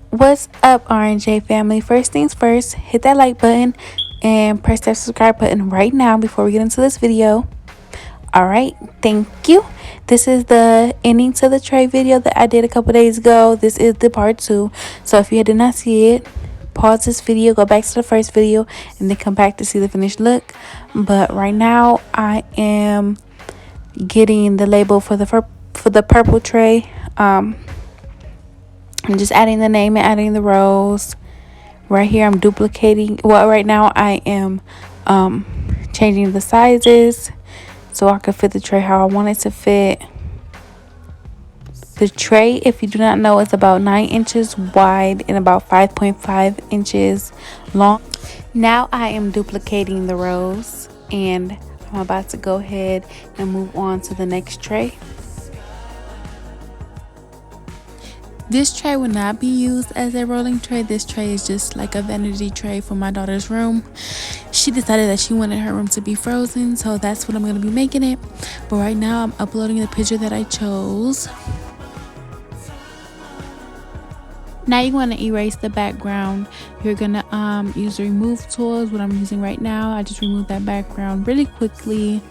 What's up, R&J family? First things first, hit that like button and press that subscribe button right now before we get into this video. Alright, thank you. This is the ending to the tray video that I did a couple days ago. This is the part 2. So if you did not see it, pause this video, go back to the first video, and then come back to see the finished look. But right now, I am getting the label for the purple tray. I'm just adding the name and adding the rows. Right here I'm duplicating, well, right now I am changing the sizes so I can fit the tray how I want it to fit. The tray, if you do not know, is about 9 inches wide and about 5.5 inches long. Now I am duplicating the rows and I'm about to go ahead and move on to the next tray. This tray will not be used as a rolling tray. This tray is just like a vanity tray for my daughter's room. She decided that she wanted her room to be frozen, so that's what I'm going to be making it. But right now I'm uploading the picture that I chose. Now you want to erase the background. You're going to use the remove tools, what I'm using right now. I just removed that background really quickly.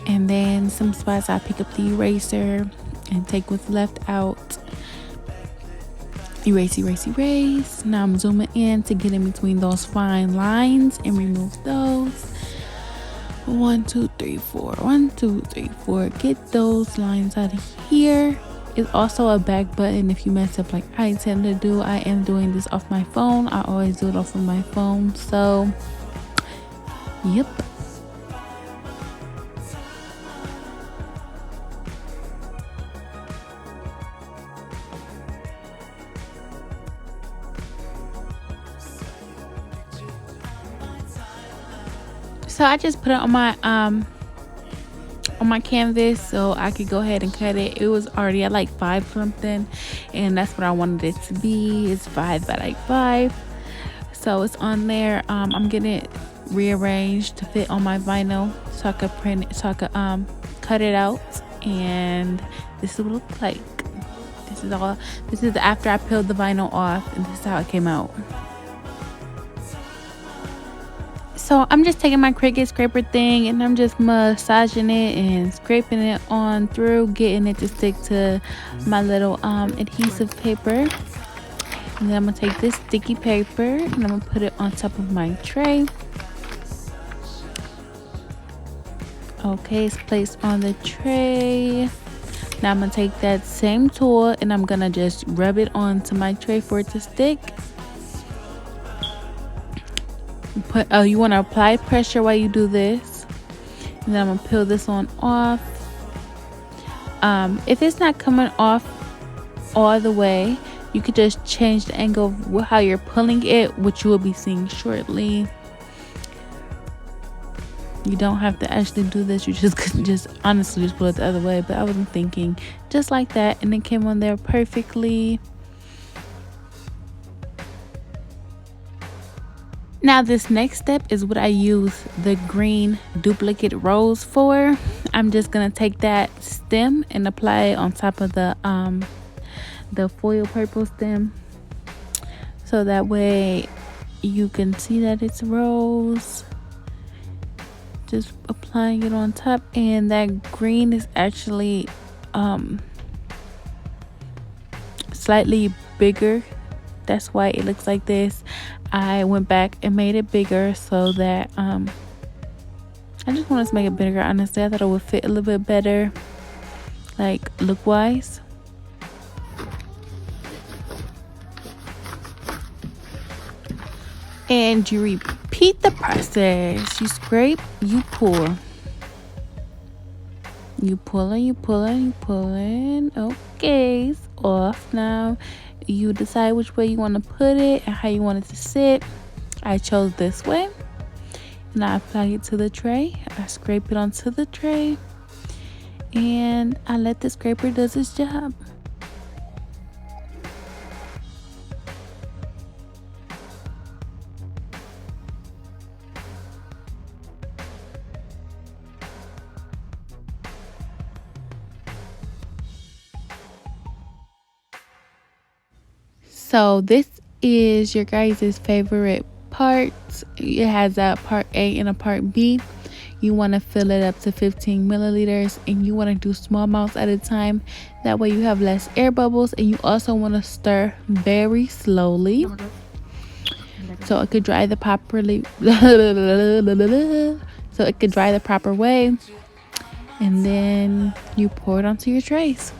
And then some spots I pick up the eraser and take what's left out. Erase, erase, erase. Now I'm zooming in to get in between those fine lines and remove those. 1 2 3 4 1 2 3 4. Get those lines out of here. It's also a back button if you mess up like I tend to do. I am doing this off my phone. I always do it off of my phone, so yep. So I just put it on my canvas so I could go ahead and cut it. It was already at like 5 something, and that's what I wanted it to be. It's 5 by like 5, so it's on there. I'm getting it rearranged to fit on my vinyl so I could print it, so I could cut it out, and this is what it looks like. This is after I peeled the vinyl off, and this is how it came out. So I'm just taking my Cricut scraper thing and I'm just massaging it and scraping it on through, getting it to stick to my little adhesive paper. And then I'm gonna take this sticky paper and I'm gonna put it on top of my tray. Okay, it's placed on the tray. Now I'm gonna take that same tool and I'm gonna just rub it onto my tray for it to stick. You want to apply pressure while you do this, and then I'm gonna peel this on off. If it's not coming off all the way, you could just change the angle of how you're pulling it, which you will be seeing shortly. You don't have to actually do this, you just honestly just pull it the other way, but I wasn't thinking. Just like that, and it came on there perfectly. Now this next step is what I use the green duplicate rose for. I'm just gonna take that stem and apply it on top of the foil purple stem, so that way you can see that it's rose. Just applying it on top, and that green is actually slightly bigger. That's why it looks like this. I went back and made it bigger so that I just wanted to make it bigger. Honestly, I thought it would fit a little bit better, like look wise. And you repeat the process. You scrape, you pull, you pulling, you pulling, you pulling. Okay, it's off now. You decide which way you want to put it and how you want it to sit. I chose this way, and I apply it to the tray. I scrape it onto the tray, and I let the scraper do its job. So this is your guys' favorite parts. It has a part A and a part B. You want to fill it up to 15 milliliters, and you want to do small amounts at a time. That way you have less air bubbles, and you also want to stir very slowly so it could dry the properly so it could dry the proper way, and then you pour it onto your trays.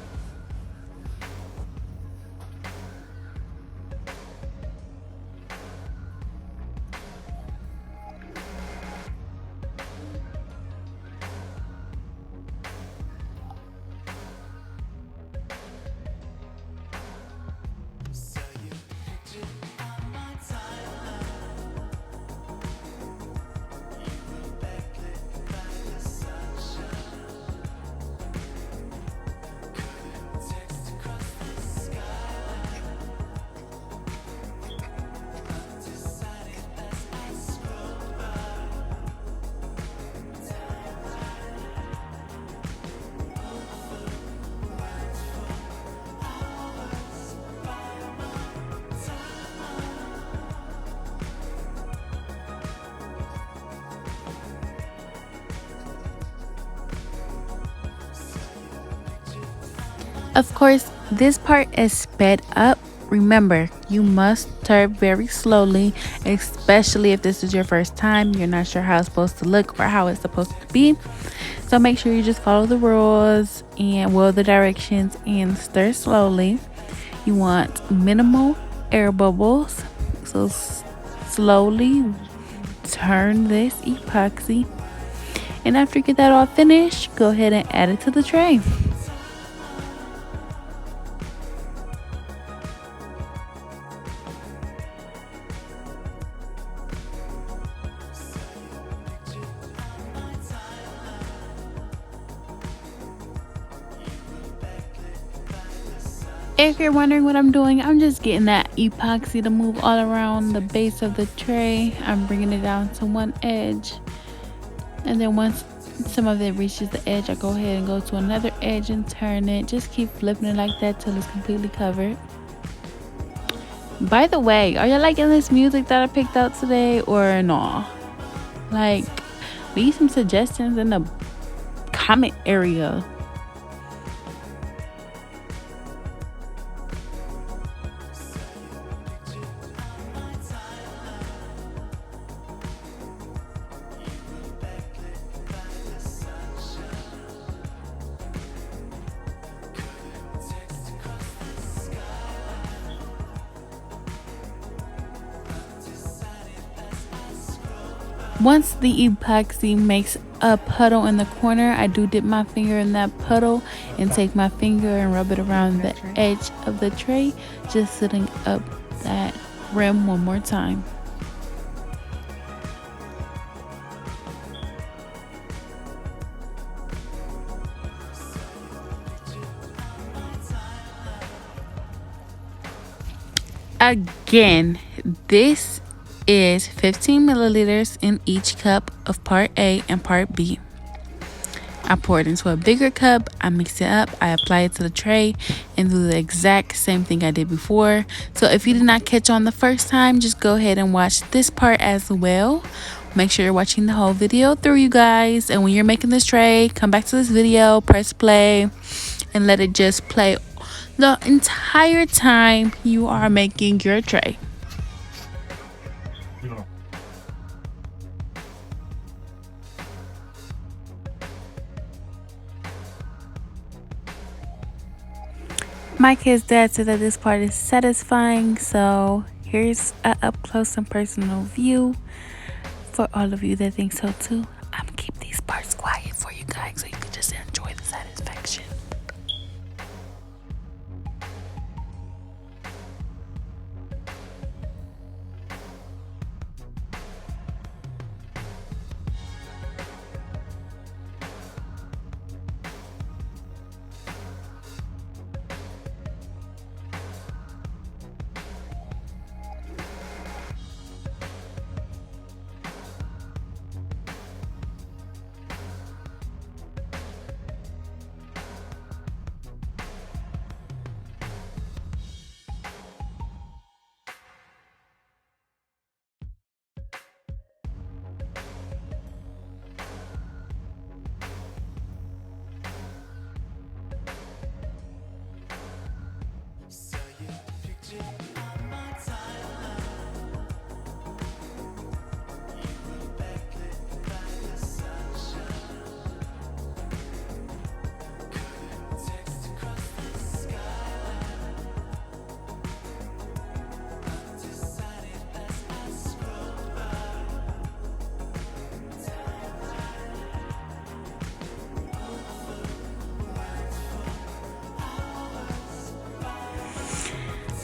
Of course, this part is sped up. Remember, you must stir very slowly, especially if this is your first time. You're not sure how it's supposed to look or how it's supposed to be. So make sure you just follow the rules and the directions and stir slowly. You want minimal air bubbles. So slowly turn this epoxy. And after you get that all finished, go ahead and add it to the tray. If you're wondering what I'm doing, I'm just getting that epoxy to move all around the base of the tray. I'm bringing it down to one edge, and then once some of it reaches the edge, I go ahead and go to another edge and turn it. Just keep flipping it like that till it's completely covered. By the way, are y'all liking this music that I picked out today or no? Like, leave some suggestions in the comment area. Once the epoxy makes a puddle in the corner, I do dip my finger in that puddle and take my finger and rub it around the edge of the tray, just setting up that rim one more time. Again, this is 15 milliliters in each cup of part A and part B. I pour it into a bigger cup, I mix it up, I apply it to the tray, and do the exact same thing I did before. So if you did not catch on the first time, just go ahead and watch this part as well. Make sure you're watching the whole video through, you guys. And when you're making this tray, come back to this video, press play, and let it just play the entire time you are making your tray. My kid's dad said that this part is satisfying, so here's an up close and personal view for all of you that think so too. I'm gonna keep these parts quiet for you guys so you can just enjoy the satisfaction.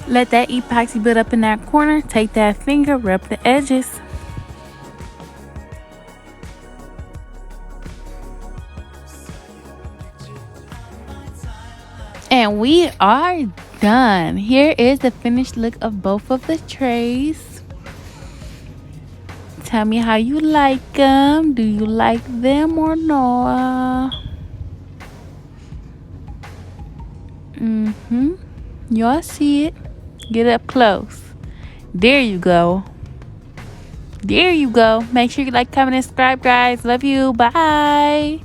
Let that epoxy build up in that corner. Take that finger, rub the edges. And we are done. Here is the finished look of both of the trays. Tell me how you like them. Do you like them or not? Y'all see it? Get up close. There you go. There you go. Make sure you like, comment, and subscribe, guys. Love you. Bye.